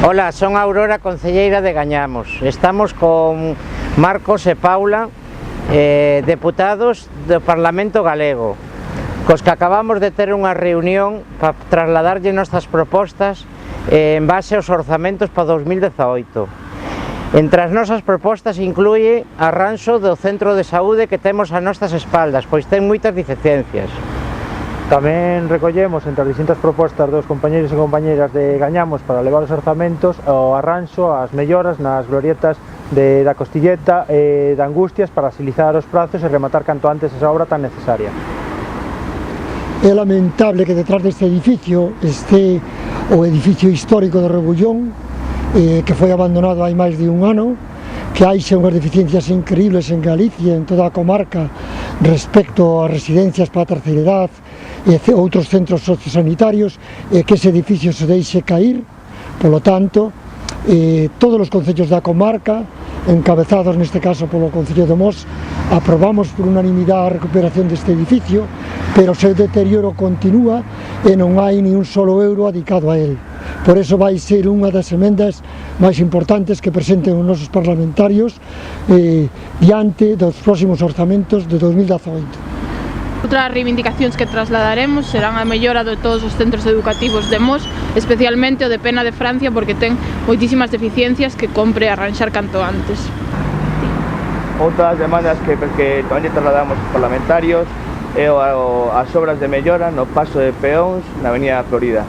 Hola, son Aurora, concelleira de Gañamos. Estamos con Marcos e Paula, deputados do Parlamento Galego, cos que acabamos de ter unha reunión para trasladarlle nosas propostas en base aos orzamentos para 2018. Entre as nosas propostas incluye arranxo do centro de saúde que temos a nosas espaldas, pois ten moitas deficiencias. Tamén recollemos entre as distintas propostas dos compañeiros e compañeiras de Gañamos para levar os orzamentos o arranxo, as melloras nas glorietas da Costilleta e da Angustias para agilizar os prazos e rematar canto antes esa obra tan necesaria. É lamentable que detrás deste edificio este o edificio histórico de Rebullón, que foi abandonado hai máis de un ano, que hai xa unhas deficiencias increíbles en Galicia, en toda a comarca, respecto a residencias para a terceira edad e outros centros sociosanitarios, e que ese edificio se deixe cair. Polo tanto, todos os concellos da comarca, encabezados neste caso polo Concello de Mos, aprobamos por unanimidade a recuperación deste edificio, pero o seu deterioro continúa e non hai ni un solo euro adicado a él. Por eso vai ser unha das emendas máis importantes que presenten os nosos parlamentarios diante dos próximos orzamentos de 2018. Outras reivindicacións que trasladaremos serán a mellora de todos os centros educativos de Mos, especialmente o de Pena de Francia, porque ten moitísimas deficiencias que compre arranxar canto antes. Outras demandas que tamén trasladamos aos parlamentarios é as obras de mellora no paso de peóns na Avenida Florida.